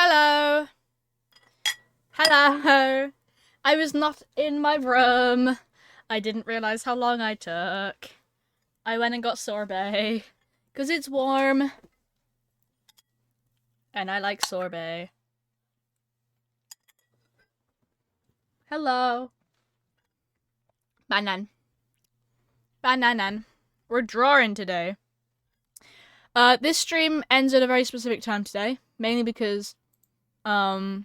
Hello. Hello. I was not in my room. I didn't realize how long I took. I went and got sorbet. Because it's warm. And I like sorbet. Hello. Banan. Bananan. We're drawing today. This stream ends at a very specific time today. Mainly because, I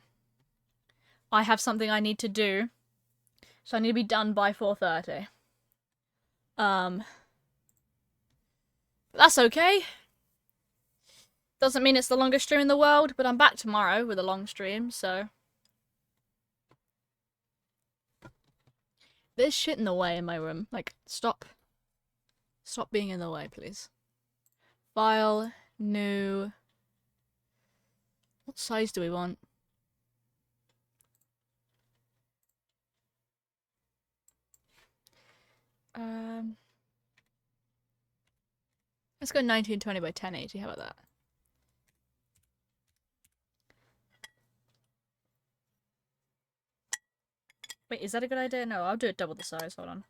have something I need to do. So I need to be done by 4:30. That's okay. Doesn't mean it's the longest stream in the world, but I'm back tomorrow with a long stream, so. There's shit in the way in my room. Like, stop. Stop being in the way, please. File, new. What size do we want? Let's go 1920 by 1080. How about that? Wait, is that a good idea? No, I'll do it double the size. Hold on.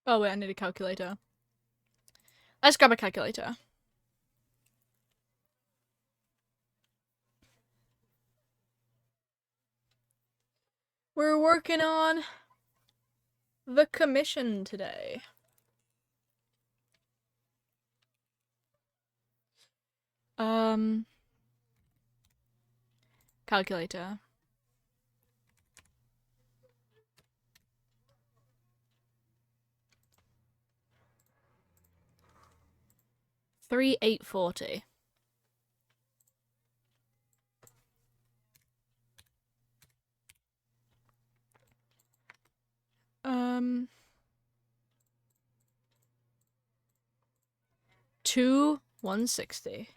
Oh wait, I need a calculator. Let's grab a calculator. We're working on the commission today. Calculator. $3,840. $2,160.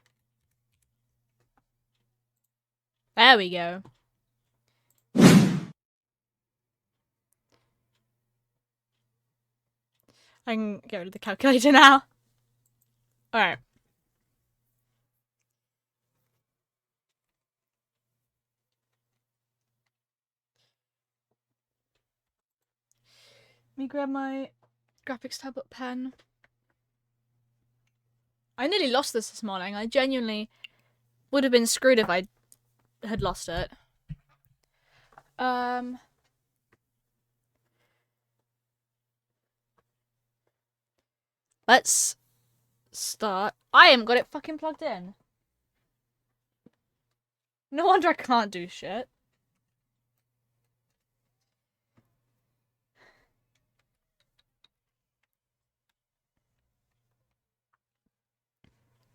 There we go. I can get rid of the calculator now. Alright. Let me grab my graphics tablet pen. I nearly lost this morning. I genuinely would have been screwed if I had lost it. Let's start. I haven't got it fucking plugged in. No wonder I can't do shit.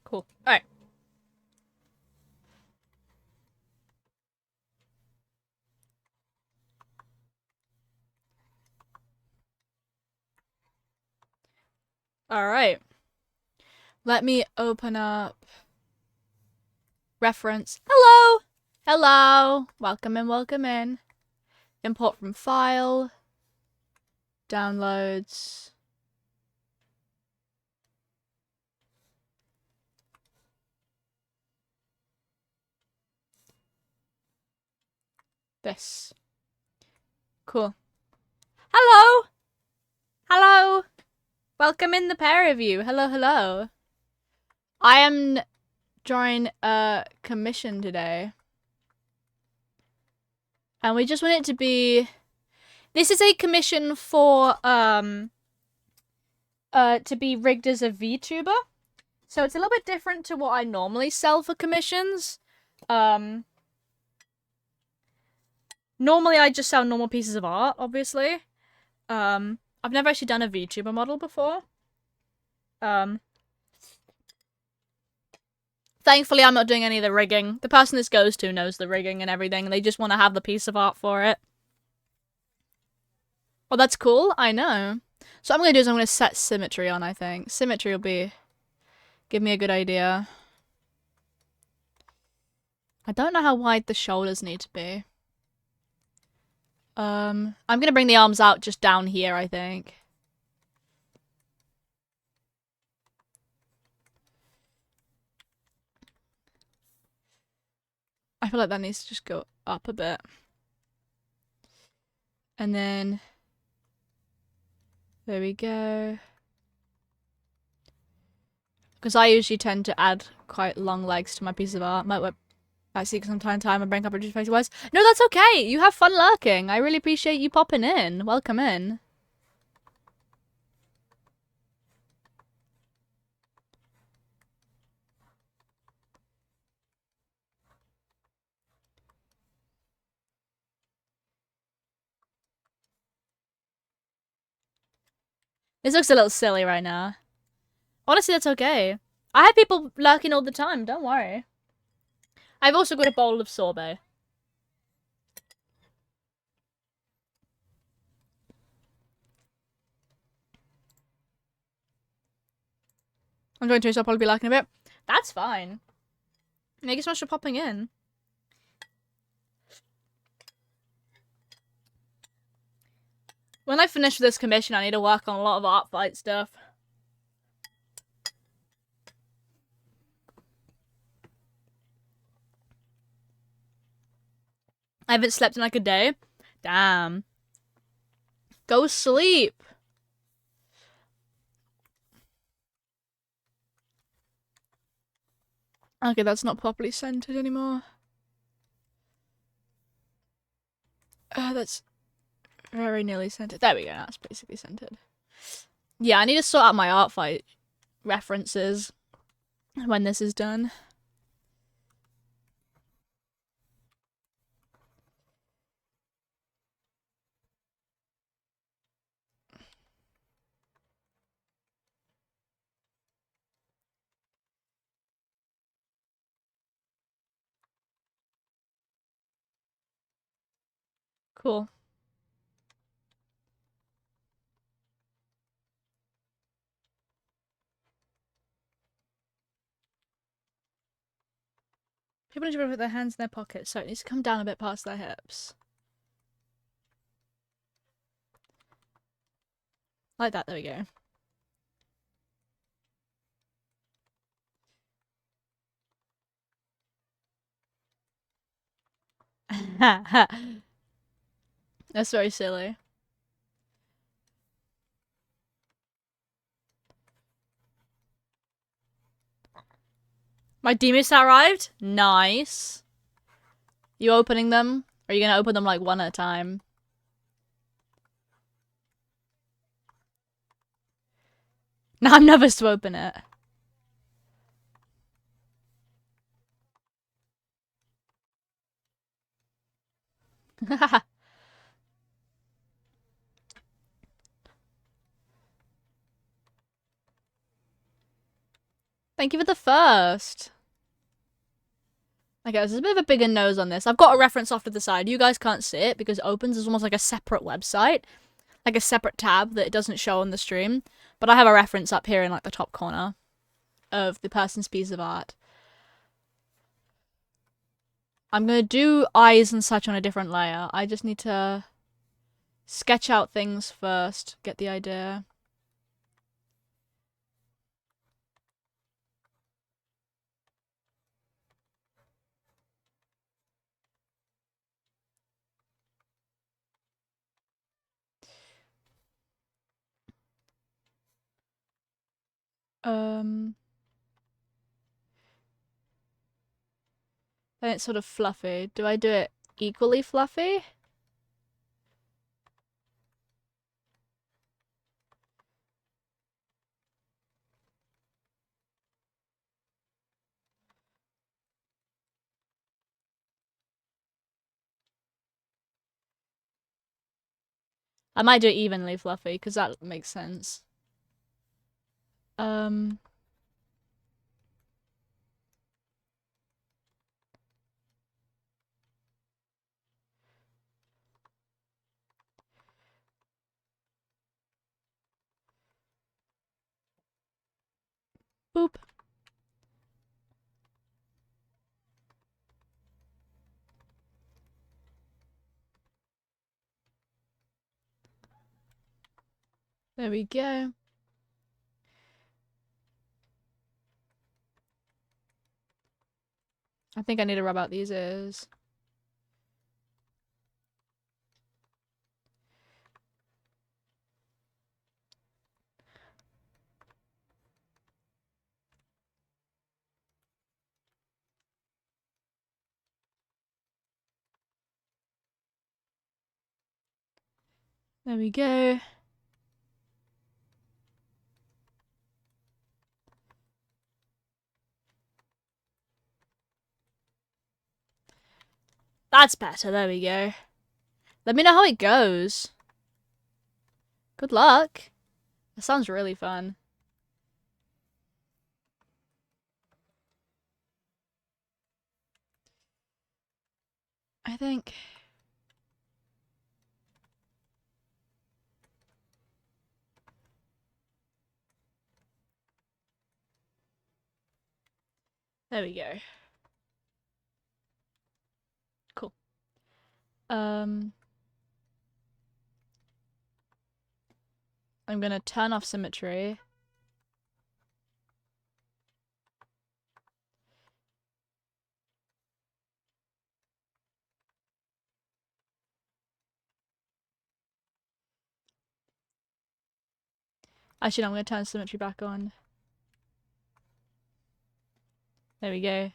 Cool. Alright. Alright. Let me open up reference. Hello! Hello! Welcome in, welcome in. Import from file. Downloads. This. Cool. Hello! Hello! Welcome in, the pair of you. Hello, hello. I am drawing a commission today. And we just want it to be... This is a commission for, to be rigged as a VTuber. So it's a little bit different to what I normally sell for commissions. Normally I just sell normal pieces of art, obviously. I've never actually done a VTuber model before. Thankfully, I'm not doing any of the rigging. The person this goes to knows the rigging and everything, and they just want to have the piece of art for it. Oh, that's cool. I know. So what I'm going to do is I'm going to set symmetry on, I think. Symmetry will give me a good idea. I don't know how wide the shoulders need to be. I'm gonna bring the arms out just down here, I think. I feel like that needs to just go up a bit. And then... there we go. Because I usually tend to add quite long legs to my piece of art. Might see some time and bring up reduced face words. No, that's okay. You have fun lurking. I really appreciate you popping in. Welcome in. This looks a little silly right now. Honestly, that's okay. I have people lurking all the time. Don't worry. I've also got a bowl of sorbet. I'm going to, so I'll probably be lurking a bit. That's fine. Thank you so much for popping in. When I finish with this commission, I need to work on a lot of art fight stuff. I haven't slept in like a day. Damn. Go sleep. Okay, that's not properly centered anymore. That's very nearly centered. There we go, that's basically centered. Yeah, I need to sort out my art fight references when this is done. Cool. People need to put their hands in their pockets, so it needs to come down a bit past their hips. Like that, there we go. That's very silly. My demons arrived? Nice. You opening them? Or are you gonna open them like one at a time? No, I'm nervous to open it. Thank you for the first. Okay, there's a bit of a bigger nose on this. I've got a reference off to the side. You guys can't see it because it opens as almost like a separate website. Like a separate tab that it doesn't show on the stream. But I have a reference up here in like the top corner of the person's piece of art. I'm gonna do eyes and such on a different layer. I just need to sketch out things first, get the idea. Then it's sort of fluffy. Do I do it equally fluffy? I might do it evenly fluffy, because that makes sense. Boop. There we go. I think I need to rub out these ears. There we go. That's better, there we go. Let me know how it goes. Good luck. That sounds really fun. I think... There we go. Cool. I'm gonna turn off symmetry. Actually, no, I'm gonna turn symmetry back on. There we go.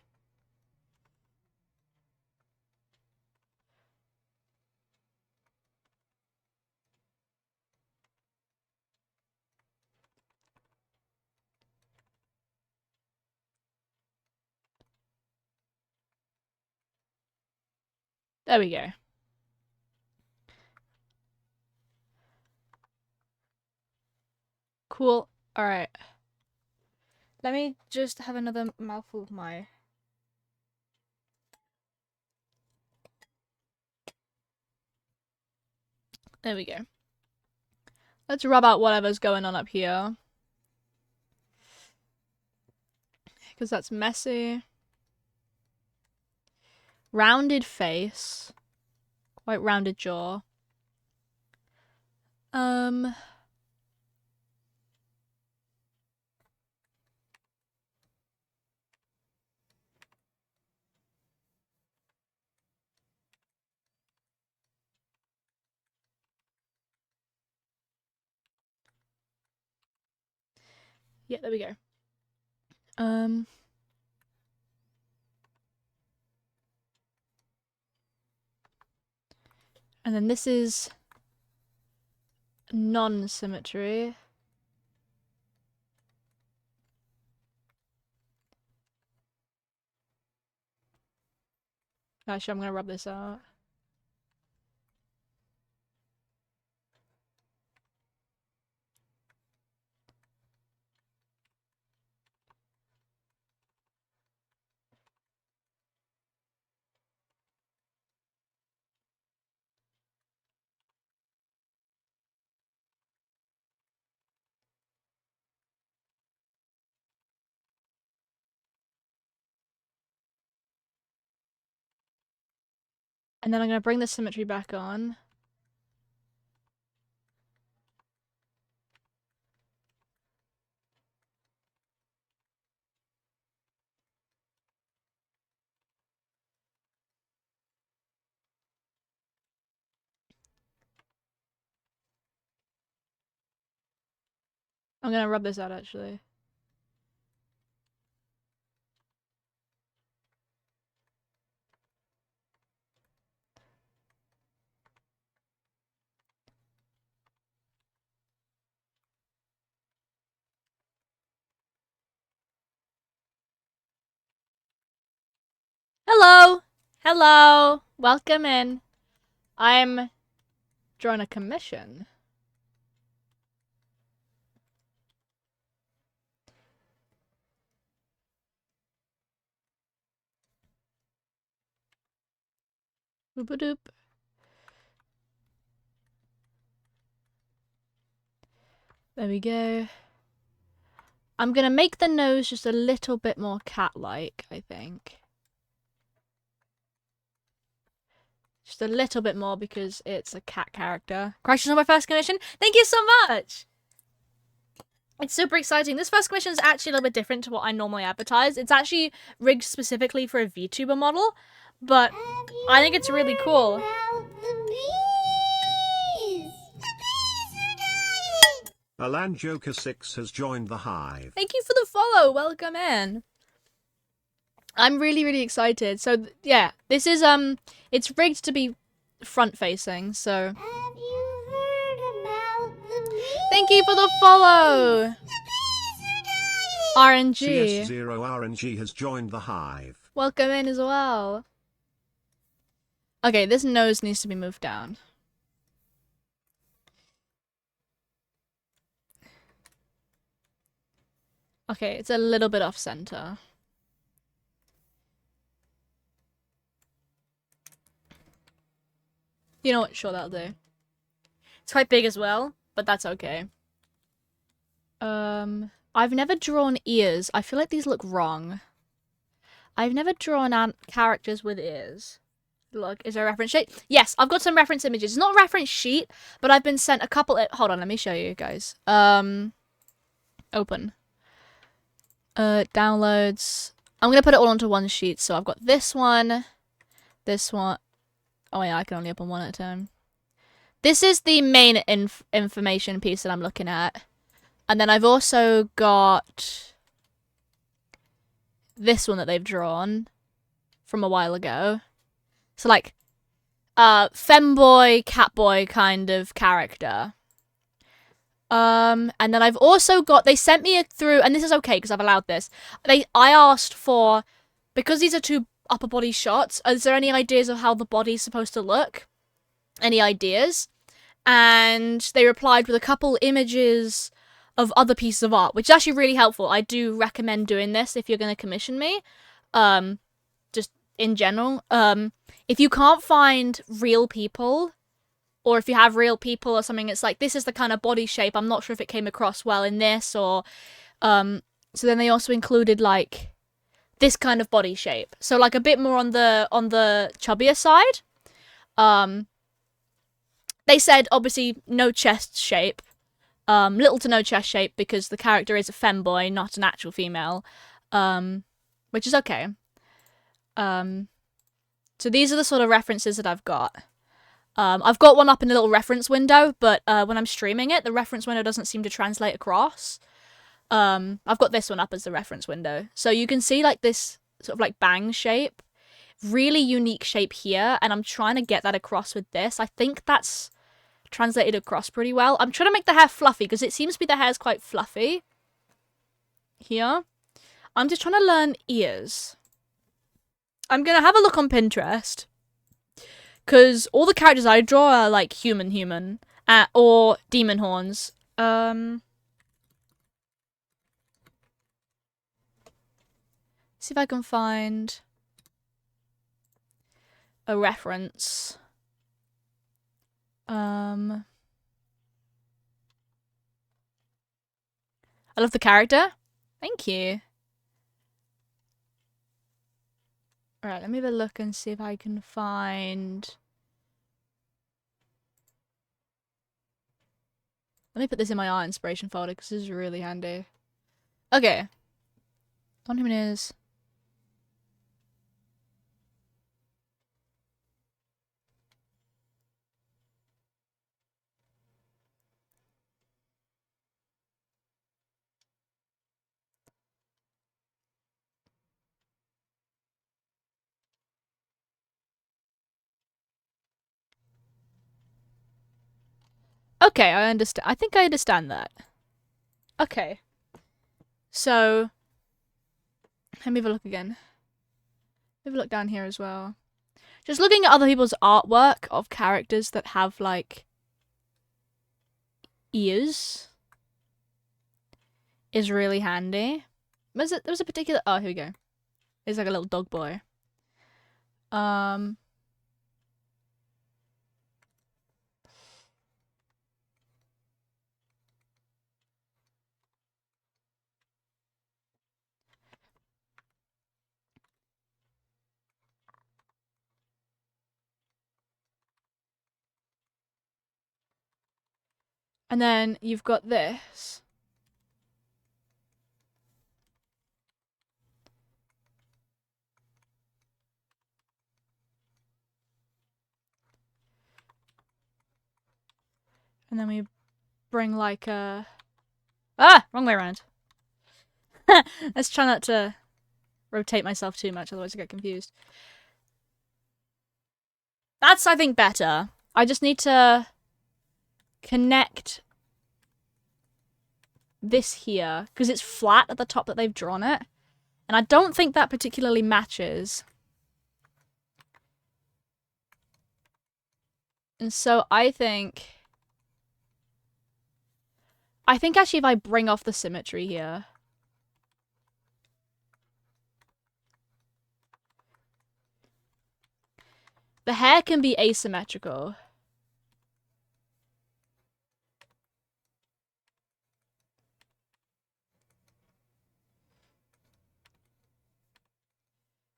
There we go. Cool. Alright. Let me just have another mouthful of my... There we go. Let's rub out whatever's going on up here. Because that's messy. Rounded face. Quite rounded jaw. Yeah, there we go. And then this is non-symmetry. Actually, I'm gonna rub this out. And then I'm gonna bring the symmetry back on. I'm gonna rub this out actually. Hello! Hello! Welcome in. I'm drawing a commission. Boop-a-doop. There we go. I'm gonna make the nose just a little bit more cat-like, I think. Just a little bit more because it's a cat character. Christ, is not my first commission? Thank you so much! It's super exciting. This first commission is actually a little bit different to what I normally advertise. It's actually rigged specifically for a VTuber model, but I think it's really cool. Alan Joker 6 has joined the hive. Thank you for the follow. Welcome in. I'm really, really excited. So yeah, this is it's rigged to be front facing. So Have you heard about the bees? thank you for the follow. RNG. CS0RNG has joined the hive. Welcome in as well. Okay, this nose needs to be moved down. Okay, it's a little bit off center. You know what? Sure, that'll do. It's quite big as well, but that's okay. I've never drawn ears. I feel like these look wrong. I've never drawn characters with ears. Look, is there a reference sheet? Yes, I've got some reference images. It's not a reference sheet, but I've been sent a couple. Hold on, let me show you guys. Open. Downloads. I'm gonna put it all onto one sheet. So I've got this one. Oh yeah, I can only open one at a time. This is the main information piece that I'm looking at. And then I've also got this one that they've drawn from a while ago. So like, femboy, catboy kind of character. And then I've also got, they sent me it through, and this is okay because I've allowed this. I asked for, because these are two upper body shots, is there any ideas of how the body's supposed to look? Any ideas? And they replied with a couple images of other pieces of art, which is actually really helpful. I do recommend doing this if you're going to commission me. Just in general. If you can't find real people, or if you have real people or something, it's like, this is the kind of body shape. I'm not sure if it came across well in this, or... So then they also included, like, this kind of body shape. So, like, a bit more on the chubbier side. They said, obviously, no chest shape. Little to no chest shape, because the character is a femboy, not an actual female. Which is okay. So these are the sort of references that I've got. I've got one up in a little reference window, but when I'm streaming it, the reference window doesn't seem to translate across. I've got this one up as the reference window. So you can see like this sort of like bang shape. Really unique shape here, and I'm trying to get that across with this. I think that's translated across pretty well. I'm trying to make the hair fluffy, because it seems to be the hair's quite fluffy. Here. I'm just trying to learn ears. I'm going to have a look on Pinterest. Because all the characters I draw are like human, or demon horns. See if I can find a reference. I love the character. Thank you. Alright, let me have a look and see if I can find... Let me put this in my art inspiration folder, because this is really handy. Okay. Don't know who it is. Okay, I understand. I think I understand that. Okay. So, let me have a look again. Have a look down here as well. Just looking at other people's artwork of characters that have, like, ears is really handy. There was a particular... Oh, here we go. It's like a little dog boy. And then you've got this. And then we bring like a... Ah! Wrong way around. Let's try not to rotate myself too much, otherwise I get confused. That's, I think, better. I just need to connect this here, because it's flat at the top that they've drawn it. And I don't think that particularly matches. And so I think actually if I bring off the symmetry here, the hair can be asymmetrical.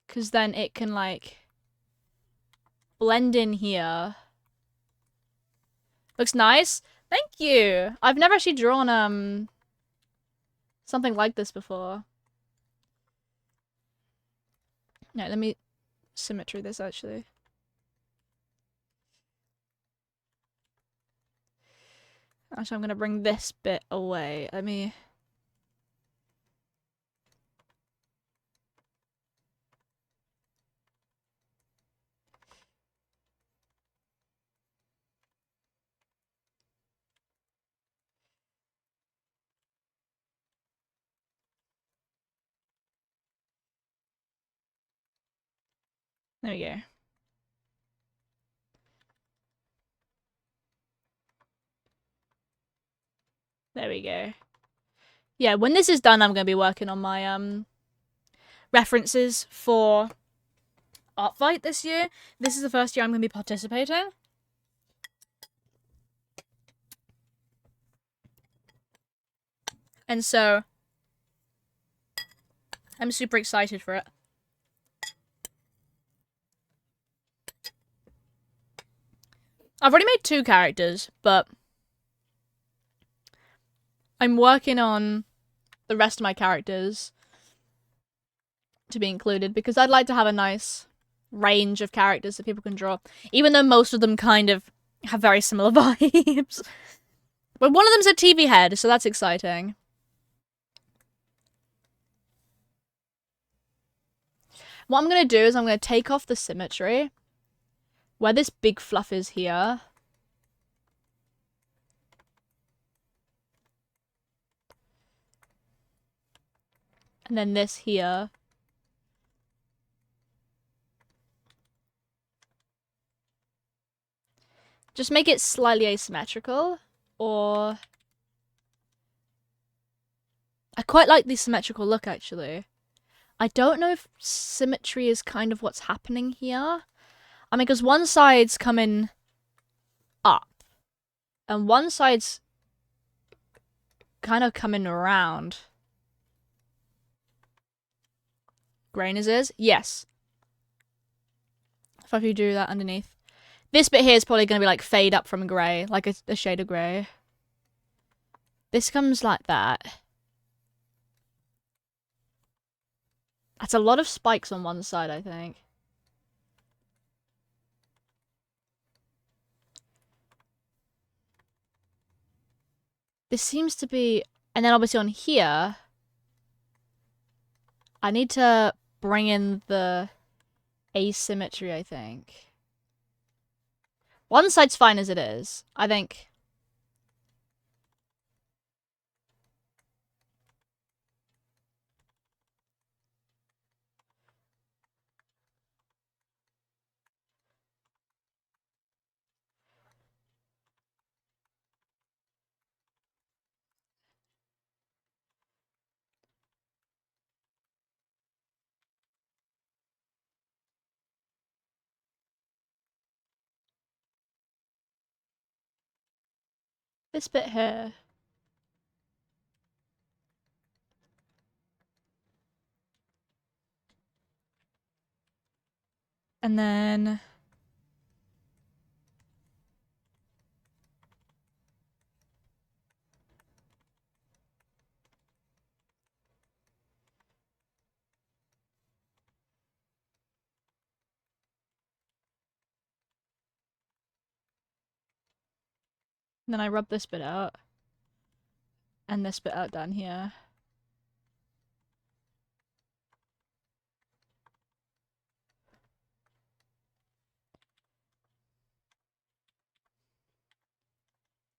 Because then it can, like, blend in here. Looks nice. Thank you. I've never actually drawn, something like this before. No, let me symmetry this, actually. Actually, I'm going to bring this bit away. Let me... There we go. There we go. Yeah, when this is done, I'm going to be working on my, references for Art Fight this year. This is the first year I'm going to be participating. And so, I'm super excited for it. I've already made 2 characters, but I'm working on the rest of my characters to be included because I'd like to have a nice range of characters that people can draw, even though most of them kind of have very similar vibes. But one of them's a TV head, so that's exciting. What I'm going to do is I'm going to take off the symmetry where this big fluff is here. And then this here. Just make it slightly asymmetrical, or... I quite like the symmetrical look, actually. I don't know if symmetry is kind of what's happening here. I mean, because one side's coming up, and one side's kind of coming around. Grayness is? Yes. If you do that underneath. This bit here is probably going to be like fade up from grey, like a shade of grey. This comes like that. That's a lot of spikes on one side, I think. This seems to be... And then obviously on here, I need to bring in the asymmetry, I think. One side's fine as it is. I think... This bit here. And then... And then I rub this bit out. And this bit out down here.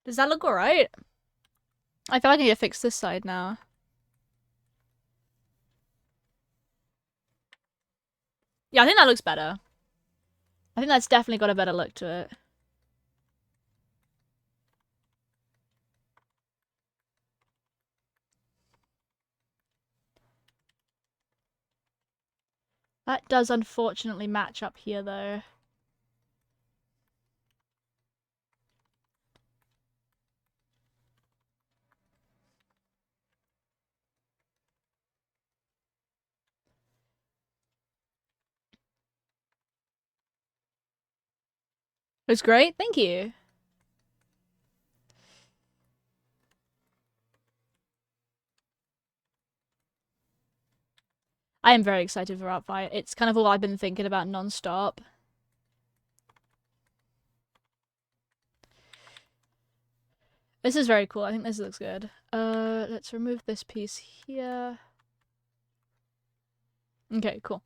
Does that look alright? I feel like I need to fix this side now. Yeah, I think that looks better. I think that's definitely got a better look to it. That does unfortunately match up here though. Looks great, thank you. I am very excited for Art Fight. It's kind of all I've been thinking about non-stop. This is very cool. I think this looks good. Let's remove this piece here. Okay, cool.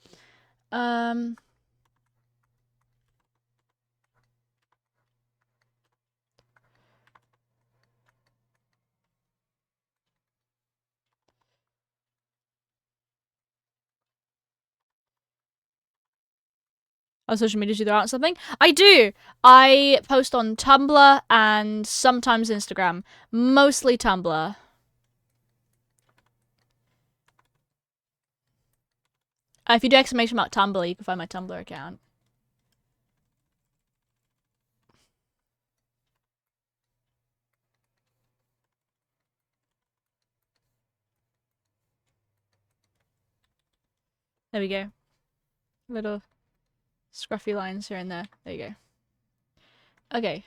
On social media, do there aren't something? I do! I post on Tumblr and sometimes Instagram. Mostly Tumblr. If you do exclamation mark Tumblr, you can find my Tumblr account. There we go. Little scruffy lines here and there. There you go. Okay.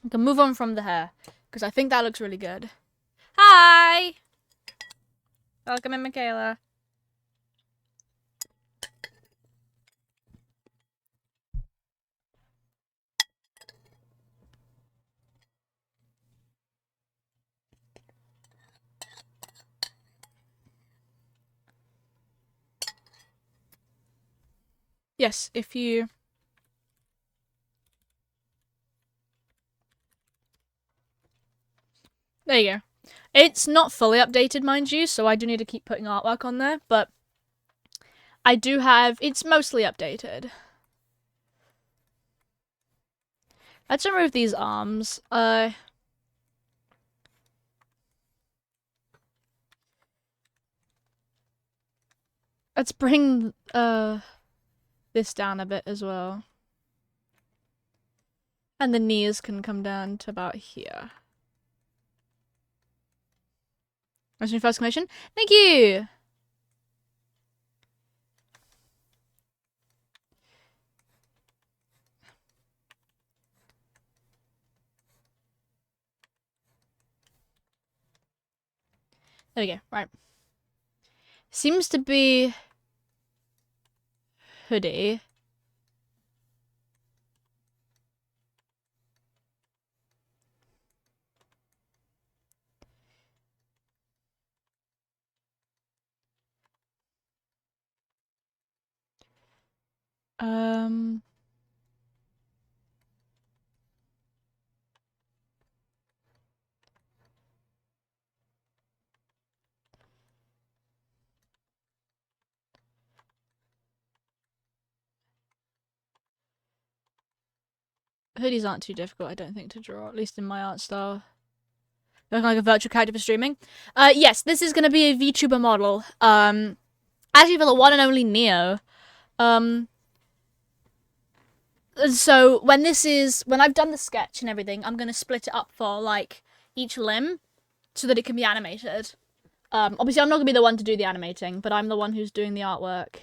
I can move on from the hair, because I think that looks really good. Hi! Welcome in, Michaela. Yes, if you... There you go. It's not fully updated, mind you, so I do need to keep putting artwork on there, but I do have... It's mostly updated. Let's remove these arms. Let's bring this down a bit as well. And the knees can come down to about here. That's my first commission. Thank you! There we go, right. Seems to be... hoodie. Hoodies aren't too difficult, I don't think, to draw, at least in my art style. Looking like a virtual character for streaming. Yes, this is going to be a VTuber model. Actually for the one and only Neo. So when I've done the sketch and everything, I'm going to split it up for, like, each limb so that it can be animated. Obviously I'm not going to be the one to do the animating, but I'm the one who's doing the artwork.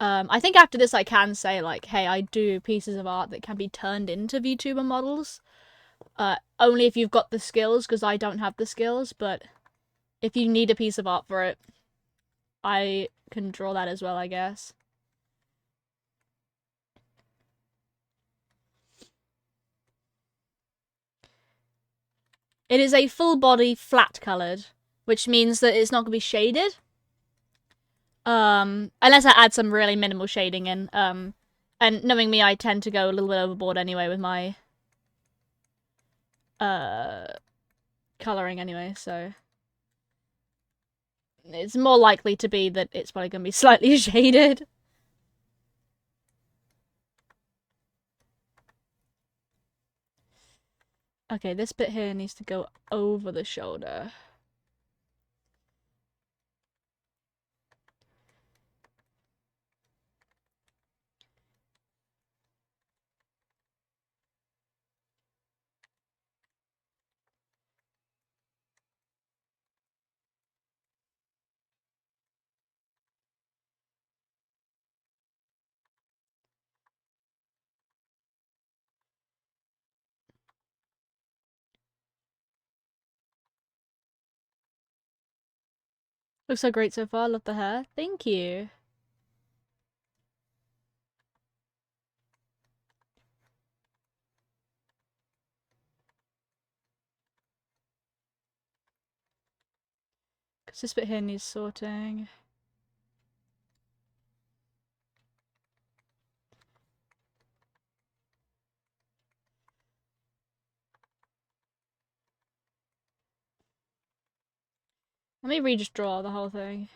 I think after this I can say, like, hey, I do pieces of art that can be turned into VTuber models. Only if you've got the skills, because I don't have the skills, but if you need a piece of art for it, I can draw that as well, I guess. It is a full body flat coloured, which means that it's not going to be shaded. Unless I add some really minimal shading in. And knowing me, I tend to go a little bit overboard anyway with my colouring anyway, so it's more likely to be that it's probably going to be slightly shaded. Okay, this bit here needs to go over the shoulder. Looks so great so far. Love the hair. Thank you. Because this bit here needs sorting. Let me re-just draw the whole thing.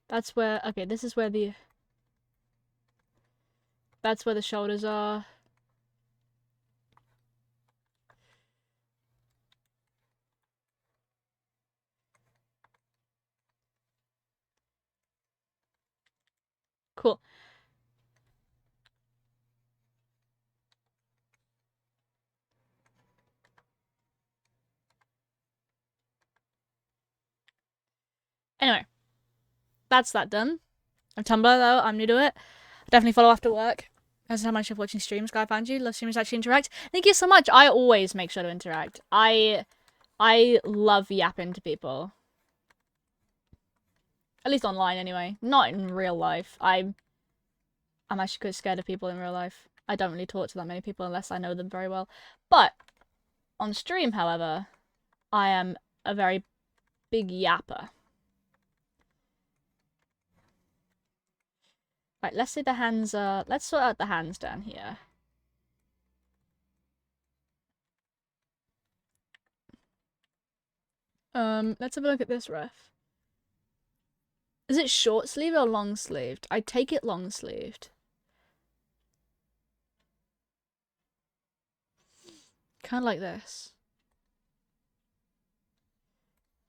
That's where, okay, this is where that's where the shoulders are. Cool. Anyway, that's that done. I'm Tumblr though, I'm new to it. Definitely follow after work. That's how much of watching streams. Glad I found you. Love streamers actually interact. Thank you so much. I always make sure to interact. I love yapping to people. At least online anyway. Not in real life. I'm actually quite scared of people in real life. I don't really talk to that many people unless I know them very well. But on stream, however, I am a very big yapper. Right, let's say the hands are... Let's sort out the hands down here. Let's have a look at this ref. Is it short sleeve or long sleeved? I take it long sleeved. Kind of like this.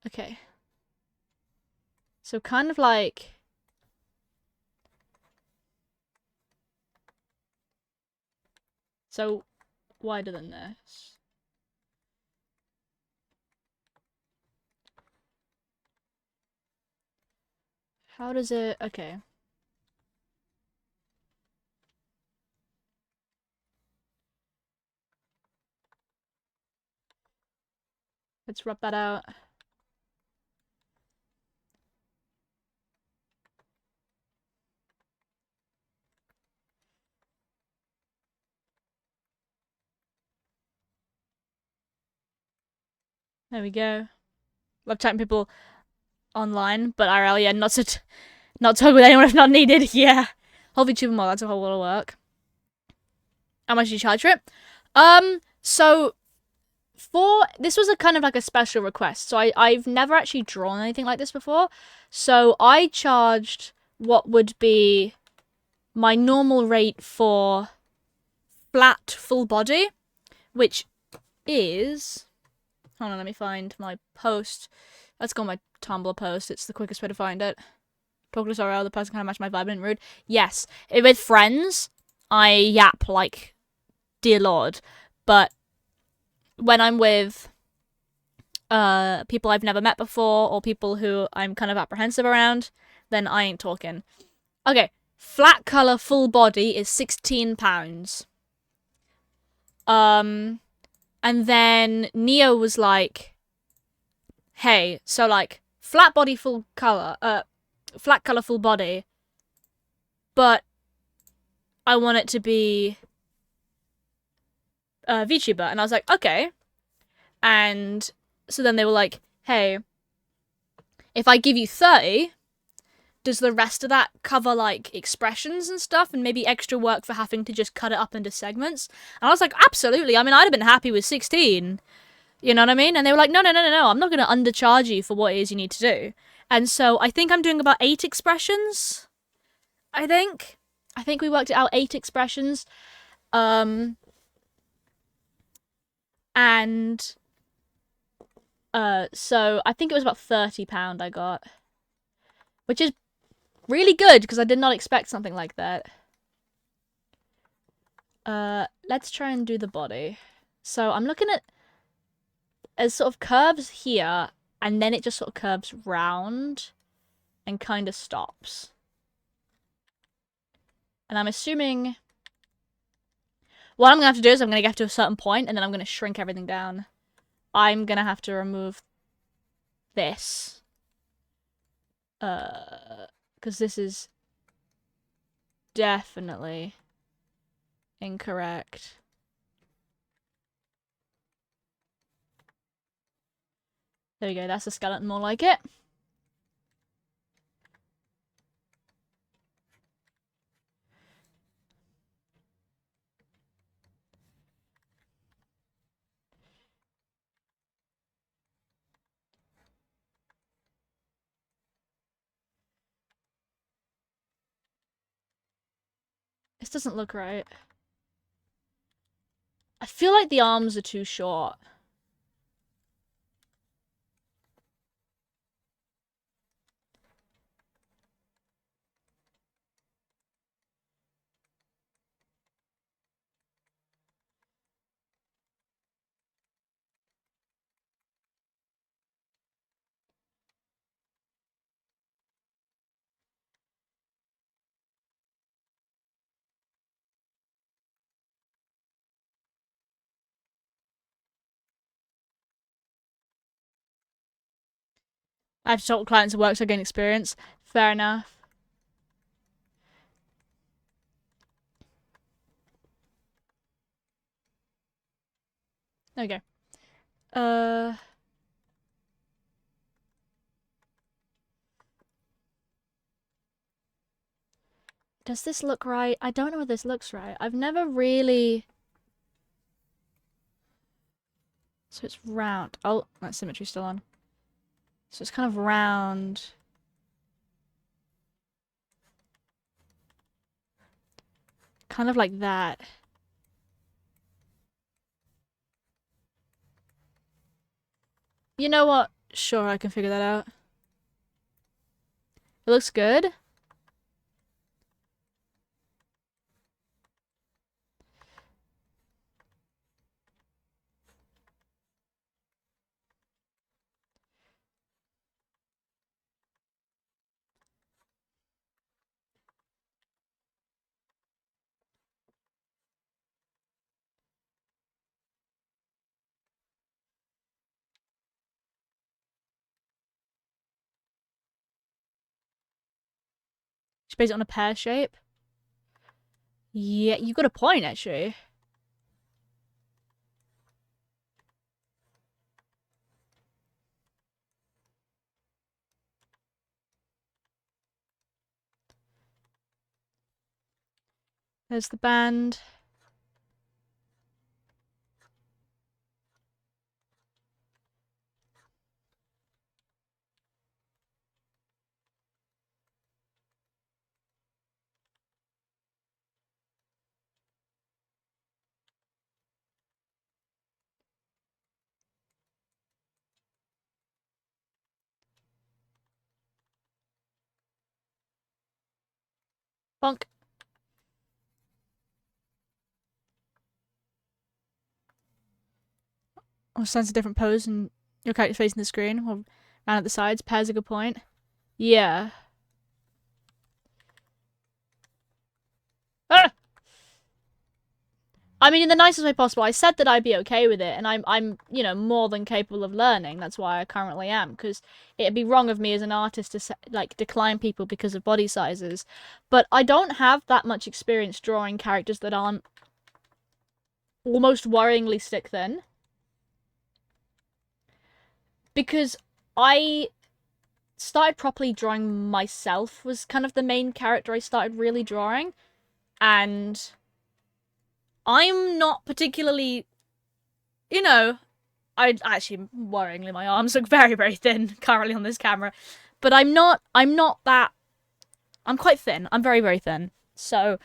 Okay. So kind of like... So wider than this. How does it... Okay. Let's rub that out. There we go. Love chatting people online, but IRL, yeah, not talk with anyone if not needed. Yeah. Whole VTuber mod, that's a whole lot of work. How much do you charge for it? So this was a kind of like a special request. So I've never actually drawn anything like this before. So I charged what would be my normal rate for flat full body, which is... Hold on, let me find my post. Let's go on my Tumblr post. It's the quickest way to find it. Talk to Sorrel, the person kind of matched my vibe and rude. Yes. With friends, I yap like dear lord. But when I'm with people I've never met before or people who I'm kind of apprehensive around, then I ain't talking. Okay. Flat colour full body is £16. And then Neo was like, hey, so like flat colour full body, but I want it to be VTuber. And I was like, okay. And so then they were like, hey, if I give you 30, does the rest of that cover like expressions and stuff and maybe extra work for having to just cut it up into segments? And I was like, absolutely. I mean, I'd have been happy with 16. You know what I mean? And they were like, no. I'm not going to undercharge you for what it is you need to do. And so I think I'm doing about 8 expressions. I think we worked it out, 8 expressions. And so I think it was about £30 I got, which is really good because I did not expect something like that. Let's try and do the body. So I'm looking at as sort of curves here, and then it just sort of curves round and kind of stops. And I'm assuming what I'm gonna have to do is I'm gonna get to a certain point, and then I'm gonna shrink everything down. I'm gonna have to remove this. Because this is definitely incorrect. There we go, that's the skeleton more like it. This doesn't look right. I feel like the arms are too short. I have to talk with clients who work so I gain experience. Fair enough. There we go. Does this look right? I don't know if this looks right. I've never really... So it's round. Oh, that symmetry's still on. So it's kind of round. Kind of like that. You know what? Sure, I can figure that out. It looks good. Just base it on a pear shape. Yeah, you got a point, actually. There's the band. Bonk. Or sense a different pose and your character's facing the screen or round at the sides. Pear's a good point. Yeah. Ah! I mean, in the nicest way possible. I said that I'd be okay with it, and I'm, you know, more than capable of learning. That's why I currently am, because it'd be wrong of me as an artist to like decline people because of body sizes. But I don't have that much experience drawing characters that aren't almost worryingly stick thin, because I started properly drawing myself was kind of the main character I started really drawing, and I'm not particularly, you know, I actually, worryingly, my arms look very, very thin currently on this camera, but I'm not that, I'm quite thin. I'm very, very thin. So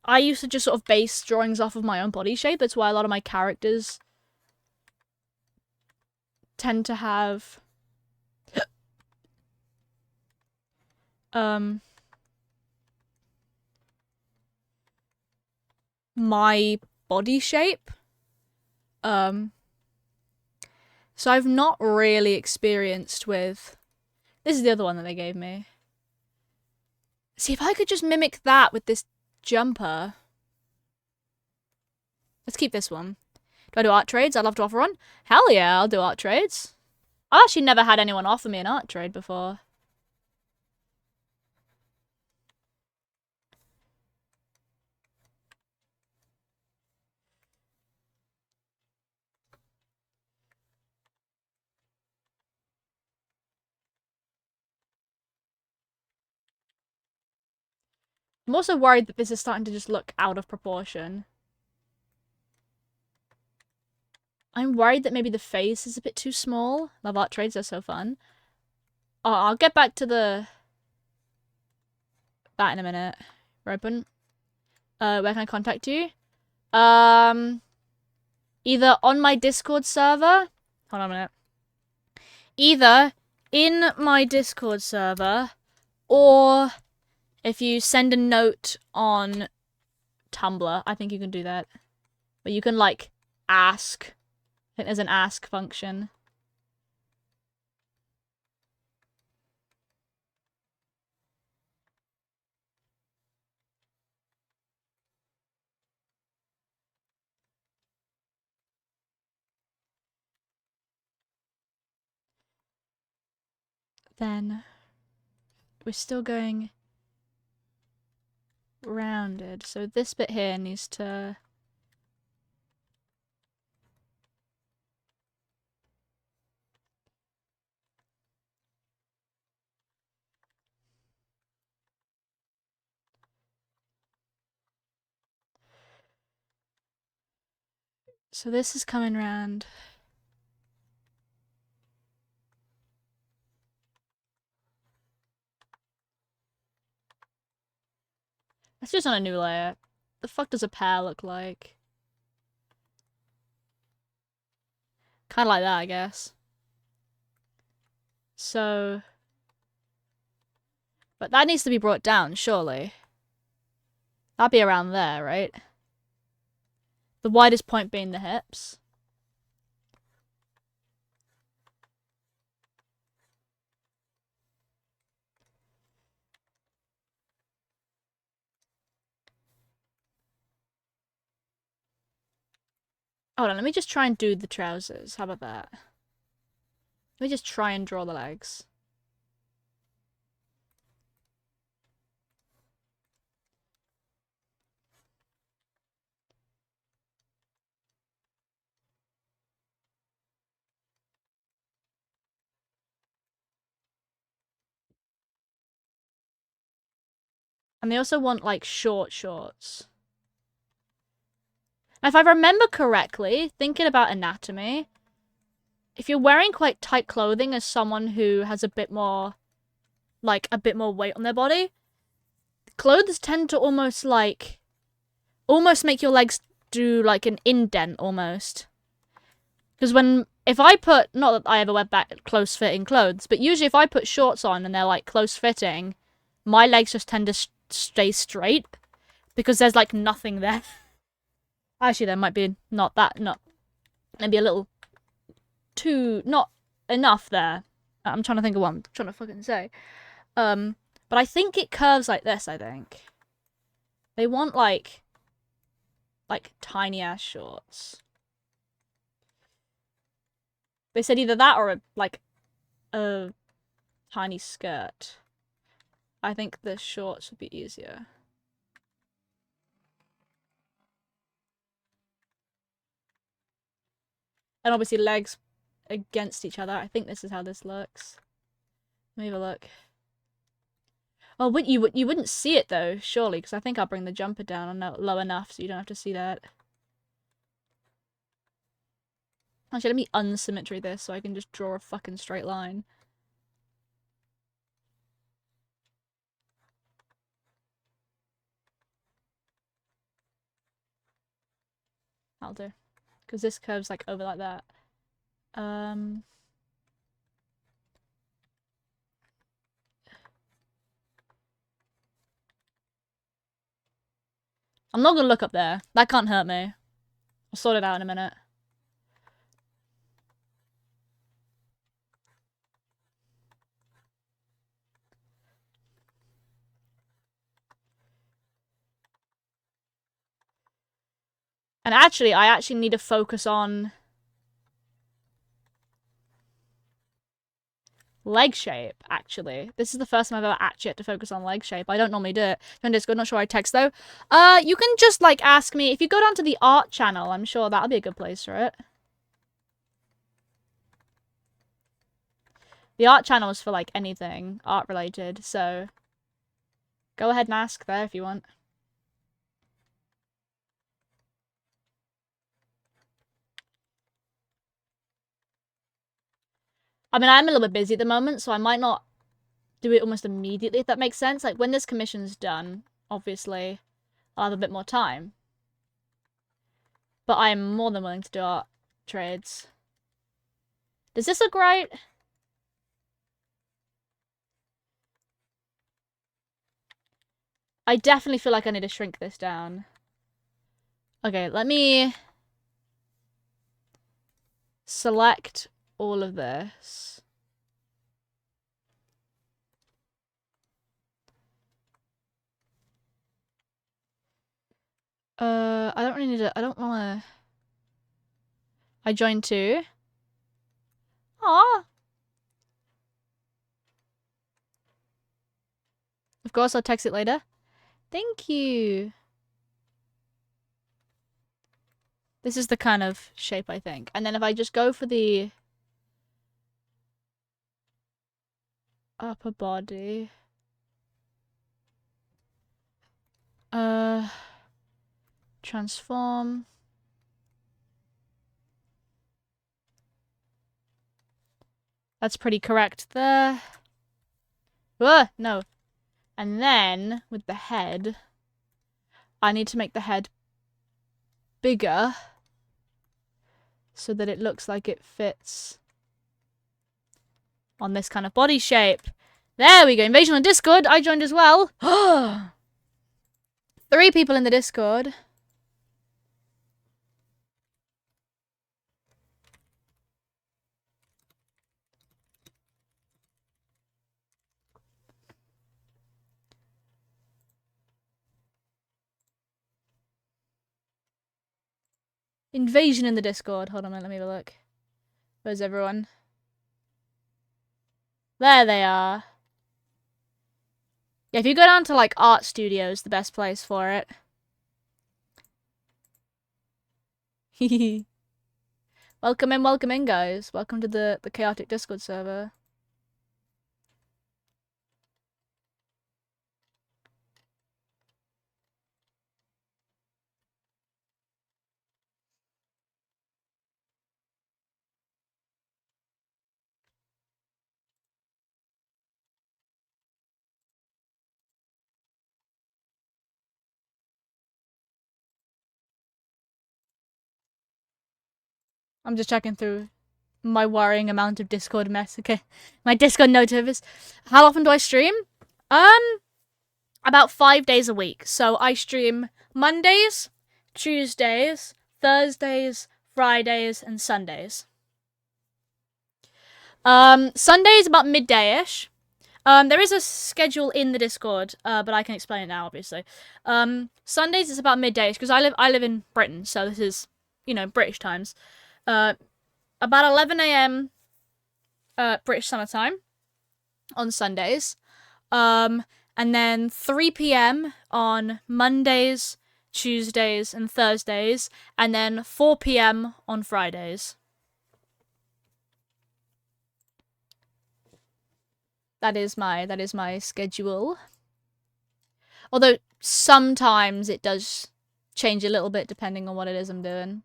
I used to just sort of base drawings off of my own body shape. That's why a lot of my characters tend to have my body shape. So I've not really experienced with... This is the other one that they gave me. See, if I could just mimic that with this jumper. Let's keep this one. Do I do art trades? I'd love to offer one. Hell yeah, I'll do art trades. I've actually never had anyone offer me an art trade before. I'm also worried that this is starting to just look out of proportion. I'm worried that maybe the face is a bit too small. Love art trades, they're so fun. Oh, I'll get back to that in a minute. We're open. Where can I contact you? Either on my Discord server. Hold on a minute. Either in my Discord server, or if you send a note on Tumblr. I think you can do that. But you can, like, ask. I think there's an ask function. Then we're still going rounded. So this bit here needs to... So this is coming round. It's just on a new layer. The fuck does a pear look like? Kinda like that, I guess. So... But that needs to be brought down, surely. That'd be around there, right? The widest point being the hips. Hold on, let me just try and do the trousers. How about that? Let me just try and draw the legs. And they also want, like, short shorts. Now, if I remember correctly, thinking about anatomy, if you're wearing quite tight clothing as someone who has a bit more, like, a bit more weight on their body, clothes tend to almost make your legs do, like, an indent, almost. Because if I put, not that I ever wear close-fitting clothes, but usually if I put shorts on and they're, like, close-fitting, my legs just tend to stay straight, because there's, like, nothing there. Actually, there might be maybe a little too, not enough there. I'm trying to think of what I'm trying to fucking say. But I think it curves like this, I think. They want, like... like tiny ass shorts. They said either that or like a tiny skirt. I think the shorts would be easier. And obviously legs against each other. I think this is how this looks. Let me have a look. Oh, but you wouldn't see it though, surely, because I think I'll bring the jumper down low enough so you don't have to see that. Actually, let me unsymmetry this so I can just draw a fucking straight line. I'll do. Because this curves like over like that. I'm not gonna look up there. That can't hurt me. I'll sort it out in a minute. And actually, I actually need to focus on leg shape, actually. This is the first time I've ever actually had to focus on leg shape. I don't normally do it. On Discord, not sure I text though. You can just like ask me if you go down to the art channel. I'm sure that'll be a good place for it. The art channel is for like anything art related, so go ahead and ask there if you want. I mean, I'm a little bit busy at the moment, so I might not do it almost immediately, if that makes sense. Like, when this commission's done, obviously, I'll have a bit more time. But I'm more than willing to do art trades. Does this look right? I definitely feel like I need to shrink this down. Okay, let me select all of this. I don't really need to, I don't wanna... I joined too. Aww. Of course, I'll text it later. Thank you. This is the kind of shape, I think. And then if I just go for the upper body. Transform. That's pretty correct there. No. And then, with the head, I need to make the head bigger so that it looks like it fits on this kind of body shape. There we go. Invasion on Discord. I joined as well. 3 people in the Discord. Invasion in the Discord. Hold on, let me have a look. Where's everyone? There they are. Yeah, if you go down to, like, art studios, the best place for it. Welcome in, guys. Welcome to the chaotic Discord server. I'm just checking through my worrying amount of Discord mess. Okay, my Discord notifications. How often do I stream? About 5 days a week. So I stream Mondays, Tuesdays, Thursdays, Fridays, and Sundays. Sundays about midday-ish, There is a schedule in the Discord, but I can explain it now, obviously. Sundays is about middays because I live in Britain, so this is, British times. About 11 a.m. British summer time on Sundays. And then 3 p.m. on Mondays, Tuesdays, and Thursdays, and then 4 p.m. on Fridays. That is my schedule. Although sometimes it does change a little bit depending on what it is I'm doing.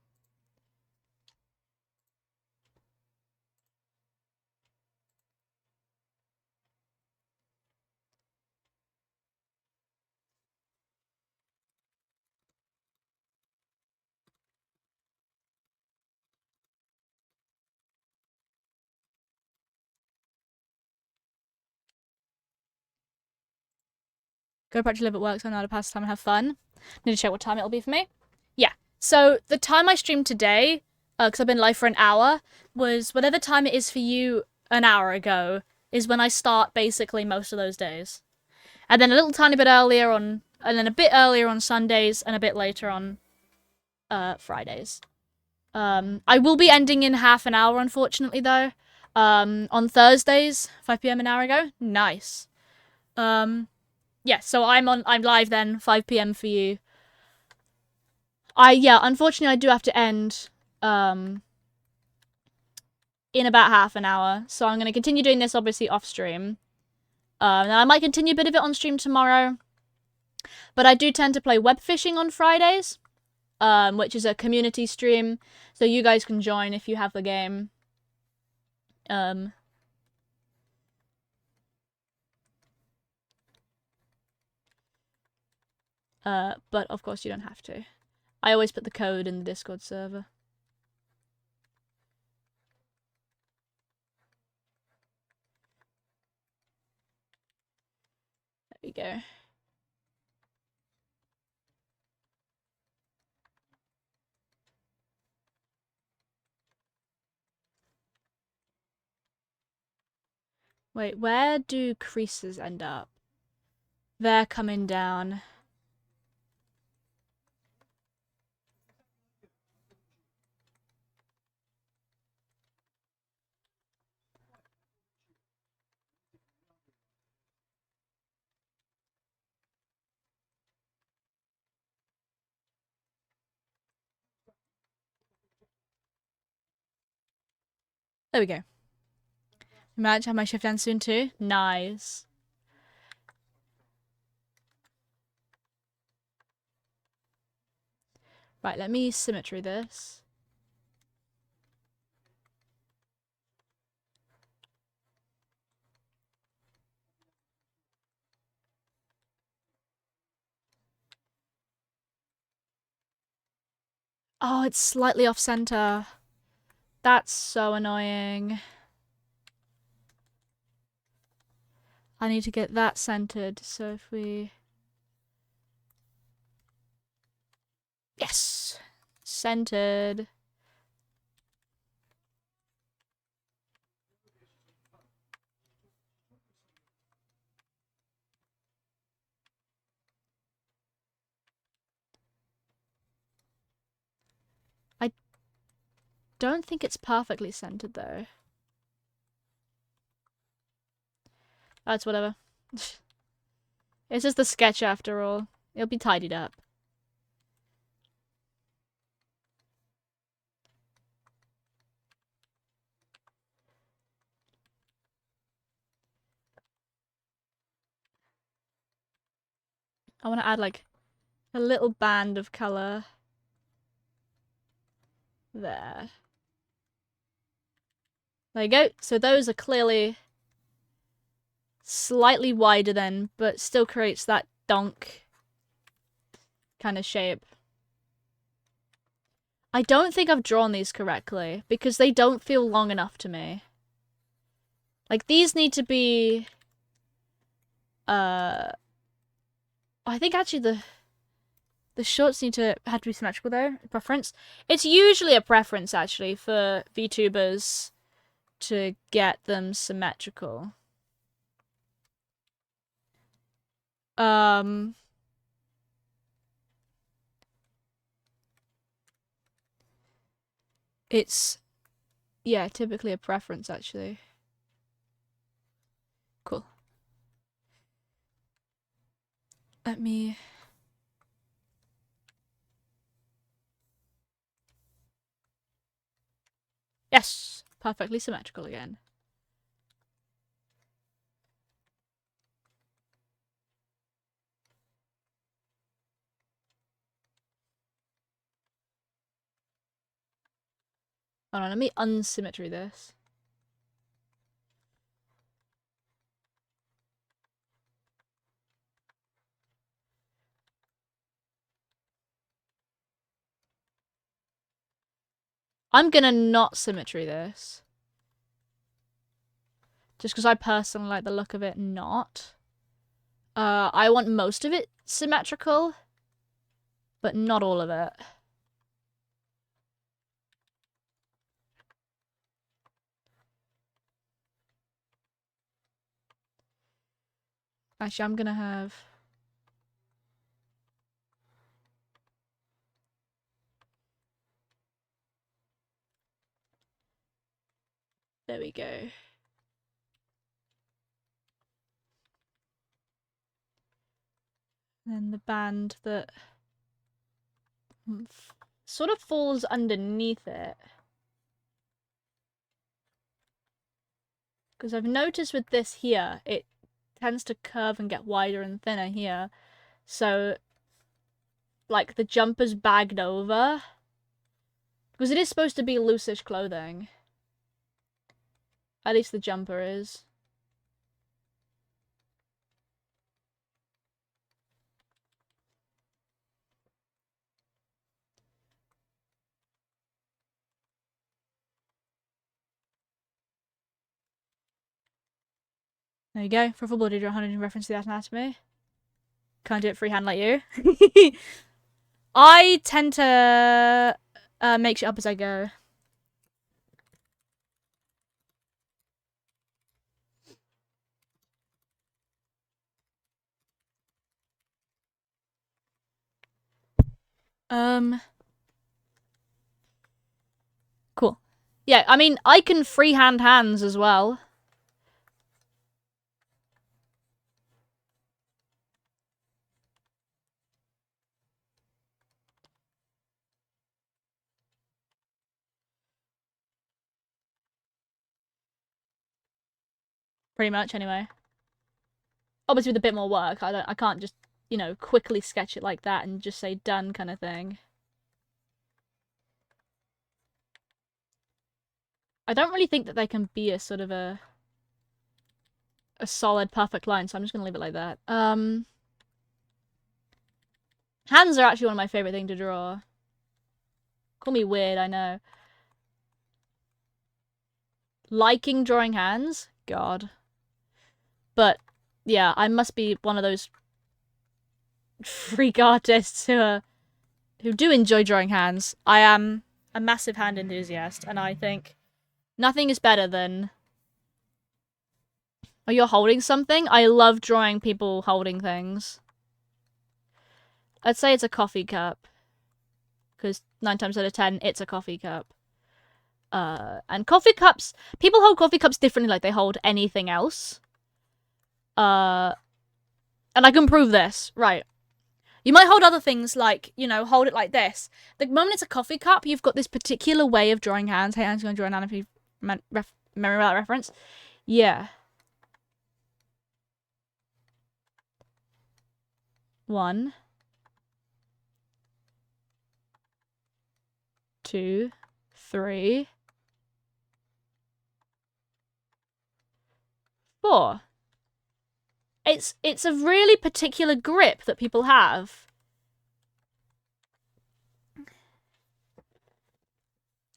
Go back to live at work so I know how to pass the time and have fun. Need to check what time it'll be for me. Yeah. So the time I streamed today, because I've been live for an hour, was whatever time it is for you an hour ago, is when I start basically most of those days. And then a little tiny bit earlier and then a bit earlier on Sundays, and a bit later on Fridays. I will be ending in half an hour, unfortunately, though. On Thursdays, 5 p.m. an hour ago. Nice. Yeah, so I'm live then, 5 p.m. for you. Unfortunately I do have to end in about half an hour. So I'm gonna continue doing this obviously off stream. And I might continue a bit of it on stream tomorrow. But I do tend to play web fishing on Fridays, which is a community stream. So you guys can join if you have the game. But of course you don't have to. I always put the code in the Discord server. There we go. Wait, where do creases end up? They're coming down. There we go. Imagine have my shift end soon too. Nice. Right, let me symmetry this. Oh, it's slightly off center. That's so annoying. I need to get that centered, so if we... Yes! Centered. I don't think it's perfectly centered, though. That's whatever. It's just the sketch after all. It'll be tidied up. I want to add like a little band of color there. There you go. So those are clearly slightly wider then, but still creates that donk kind of shape. I don't think I've drawn these correctly because they don't feel long enough to me. Like these need to be I think actually the shorts have to be symmetrical though. Preference. It's usually a preference actually for VTubers to get them symmetrical. It's, yeah, typically a preference, actually. Cool. Let me... Yes! Perfectly symmetrical again. Hold on, let me unsymmetry this. I'm gonna not symmetry this. Just because I personally like the look of it not. I want most of it symmetrical, but not all of it. Actually, I'm gonna have... There we go. And the band that sort of falls underneath it. Because I've noticed with this here, it tends to curve and get wider and thinner here. So, like, the jumper's bagged over. Because it is supposed to be loose-ish clothing. At least the jumper is. There you go. For a full-body draw, 100 in reference to the anatomy. Can't do it freehand like you. I tend to make shit up as I go. Cool. Yeah, I mean, I can freehand hands as well. Pretty much, anyway. Obviously with a bit more work. I can't just, you know, quickly sketch it like that and just say done kind of thing. I don't really think that they can be a sort of a solid, perfect line, so I'm just gonna leave it like that. Hands are actually one of my favorite things to draw. Call me weird, I know. Liking drawing hands? God. But, yeah, I must be one of those freak artists who do enjoy drawing hands. I am a massive hand enthusiast, and I think nothing is better than... Oh, you're holding something? I love drawing people holding things. I'd say it's a coffee cup. Because 9 times out of 10, it's a coffee cup. And coffee cups... People hold coffee cups differently like they hold anything else. And I can prove this. Right. You might hold other things like, you know, hold it like this. The moment it's a coffee cup, you've got this particular way of drawing hands. Hey, I'm going to draw an anatomy memory that reference. Yeah. 1, 2, 3, 4. It's a really particular grip that people have.